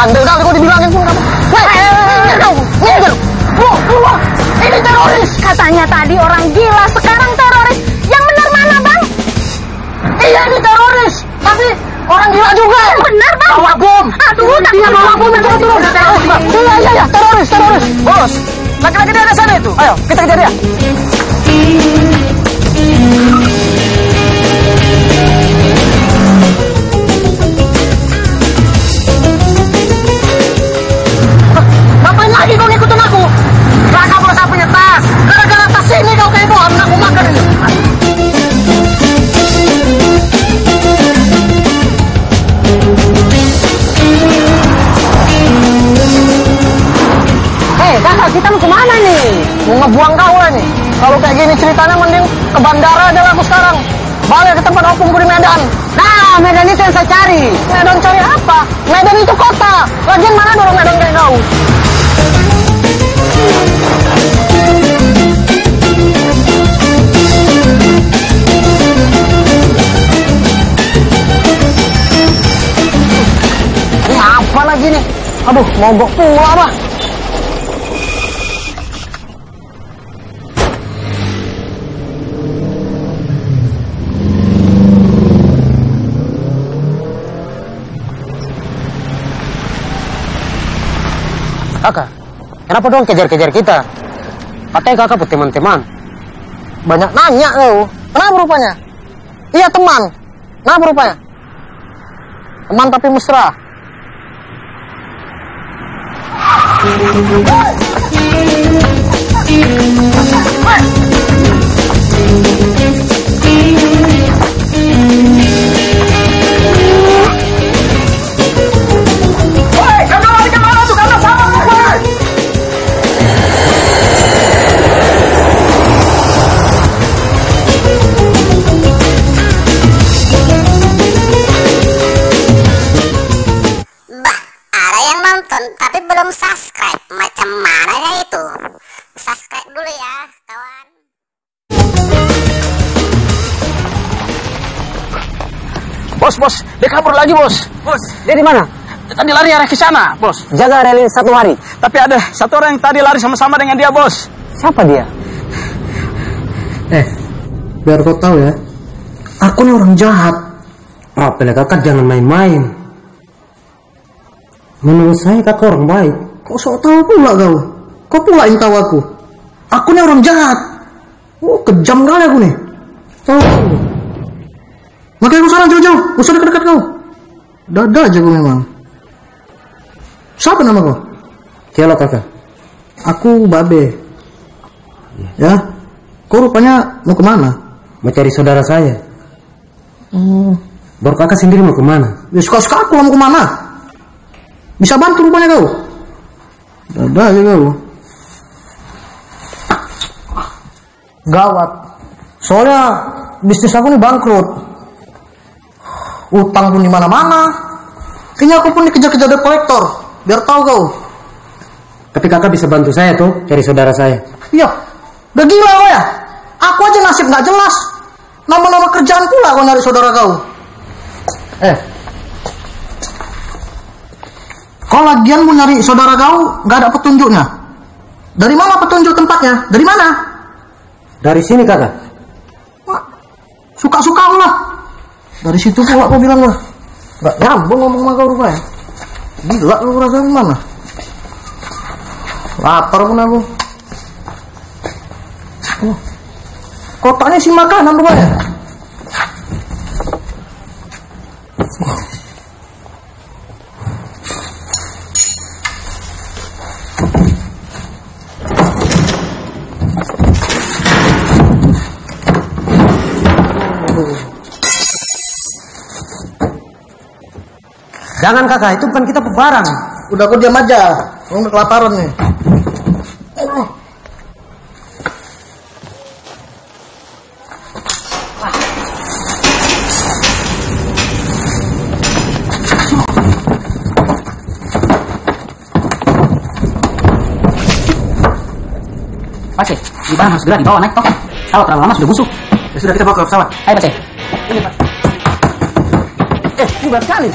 bandel kali kau dibilangin pun kamu. Minggir. Keluar. Ini teroris. Katanya tadi orang gila, sekarang teroris. Yang benar mana, Bang? Iya, ini teroris. Tapi orang gila juga. Benar, Bang. Bawa bom. Aduh, dia bawa bom. Turun. Iya, teroris. Bos, laki-laki dia ada sana itu. Ayo, kita kejar dia. Ngapain lagi kau ngikutin aku? Raka bos, saya punya tas. Gara-gara tas ini kau kayak bohong, aku makan ini. Hei kakak, kita mau kemana nih? Mau ngebuang kau lah nih. Kalau kayak gini ceritanya mending ke bandara aja lah aku sekarang. Balik ke tempat opung di Medan. Nah, Medan itu yang saya cari. Medan cari apa? Medan itu kota. Lagian mana dorong Medan kayak kau? Ini apa lagi nih? Aduh, mogok pula apa? Kakak, kenapa dong kejar-kejar kita? Katanya kakak punya teman-teman. Banyak nanya kau. Kenapa rupanya? Iya teman. Kenapa rupanya? Teman tapi mesra. Tapi belum subscribe, macam mana ya itu? Subscribe dulu ya kawan. Bos, dia kabur lagi bos. Bos, dia di mana? Tadi lari arah ke sana bos. Jaga relin 1 hari. Tapi ada satu orang yang tadi lari sama-sama dengan dia bos. Siapa dia? Biar kau tahu ya, aku nih orang jahat. Apalagi kakak jangan main-main. Menurut saya kakak orang baik. Kok sok tahu pula kau? Kau pula yang tahu aku. Aku nih orang jahat. Oh, kejam kali aku nih. Tahu kau? Makanya kau sekarang jauh-jauh. Gak usah dekat-dekat kau. Dada aja kau memang. Siapa nama kau? Kialo kakak. Aku Babe. Ya. Kau rupanya mau kemana? Mau cari saudara saya. Baru kakak sendiri mau kemana? Ya suka-suka aku mau kemana. Bisa bantu rupanya kau. Dadah aja kau. Gawat. Soalnya bisnis aku nih bangkrut. Utang pun di mana-mana. Kayaknya aku pun dikejar-kejar debt collector. Biar tahu kau. Tapi kakak bisa bantu saya tuh cari saudara saya. Iya. Udah gila kau ya? Aku aja nasib nggak jelas. Nama-nama kerjaan pula kau nyari saudara kau. Kau lagian mau nyari saudara kau, nggak ada petunjuknya. Dari mana petunjuk tempatnya? Dari mana? Dari sini kakak. Suka-suka lah. Dari situ pula kau bilang lah. Nggak nyambung ngomong sama kau rupanya. Gila kau rasa gimana? Lapar pun aku. Kotaknya si makanan rupanya. Jangan kakak, itu bukan kita barang. Udah aku diam aja. Aku udah kelaparan nih. Pak, di bahan harus segera dibawa naik token. Kalau terlalu lama sudah busuk. Ya sudah, kita bawa ke pesawat. Ayo Pak. Ini berat sekali.